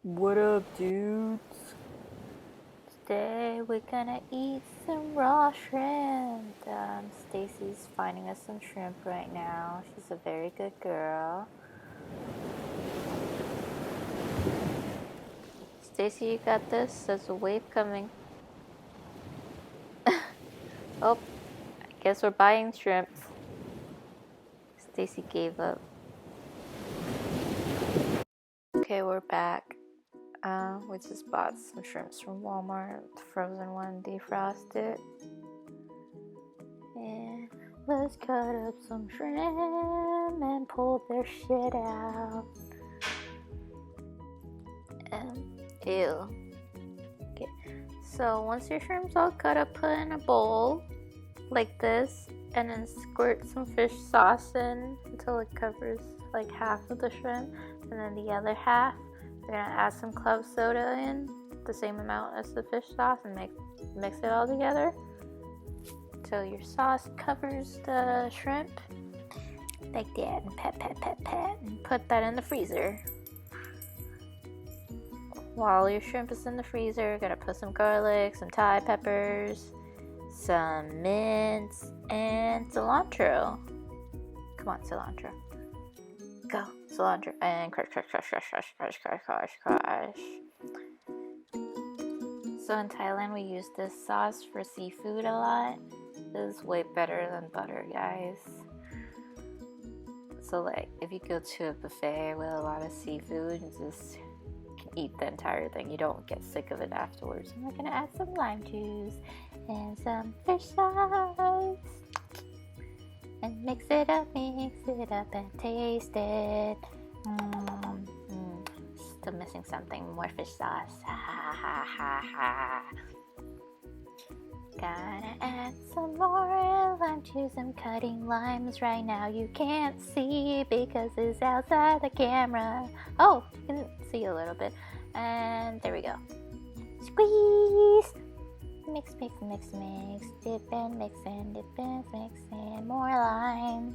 What up, dudes? Today we're gonna eat some raw shrimp. Stacy's finding us some shrimp right now. She's a very good girl. Stacy, you got this? There's a wave coming. Oh, I guess we're buying shrimp. Stacy gave up. Okay, we're back. We just bought some shrimps from Walmart, the frozen one, defrosted. And let's cut up some shrimp and pull their shit out. Ew. Okay, so once your shrimp's all cut up, put in a bowl like this, and then squirt some fish sauce in until it covers like half of the shrimp, and then the other half you're gonna add some club soda in, the same amount as the fish sauce, and mix it all together till your sauce covers the shrimp like that, and pat, and put that in the freezer. While your shrimp is in the freezer, you're gonna put some garlic, some Thai peppers, some mint, and cilantro. Come on, cilantro. Go, cilantro, and crush. So in Thailand, we use this sauce for seafood a lot. This is way better than butter, guys. So like, if you go to a buffet with a lot of seafood, you just can eat the entire thing. You don't get sick of it afterwards. And we're gonna add some lime juice and some fish sauce. And mix it up and taste it. Still missing something, more fish sauce. Gotta add some more lime juice. I'm cutting limes right now. You can't see because it's outside the camera. Oh, you can see a little bit. And there we go. Squeeze! Mix. Dip and mix and dip and mix and more lime.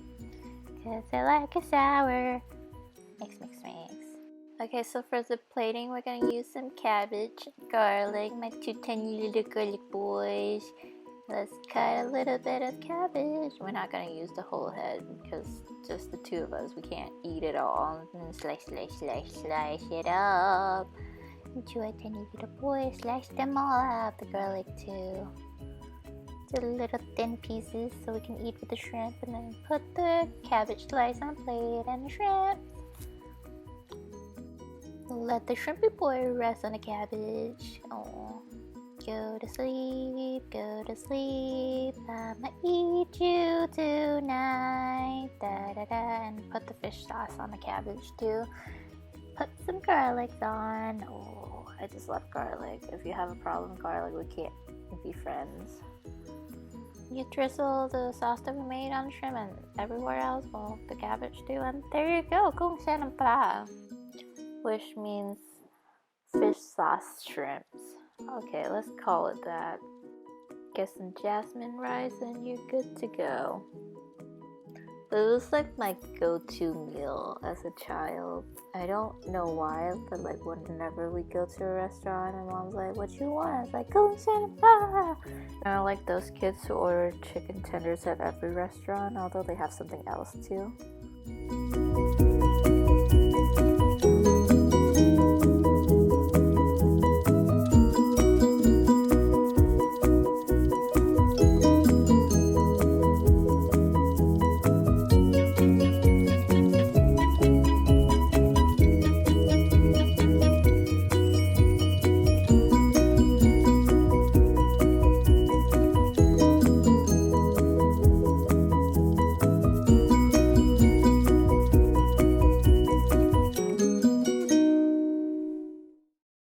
Cause I like it sour. Mix. Okay, so for the plating, we're gonna use some cabbage, garlic, my two tiny little garlic boys. Let's cut a little bit of cabbage. We're not gonna use the whole head because just the two of us, we can't eat it all. And slice it up. Into a tiny little boy, slice them all up. The garlic too. To little thin pieces so we can eat with the shrimp, and then put the cabbage slice on a plate and the shrimp. Let the shrimpy boy rest on the cabbage. Oh, go to sleep. I'ma eat you tonight. And put the fish sauce on the cabbage too. Put some garlic on. Oh, I just love garlic. If you have a problem with garlic, we can't be friends. You drizzle the sauce that we made on the shrimp and everywhere else, well, the cabbage too, and there you go, kung saan ang pra. Which means fish sauce shrimps. Okay, let's call it that. Get some jasmine rice and you're good to go. It was like my go-to meal as a child. I don't know why, but like whenever we go to a restaurant, my mom's like, "What you want?" I was like, "Kung saan pa." And I like those kids who order chicken tenders at every restaurant, although they have something else too.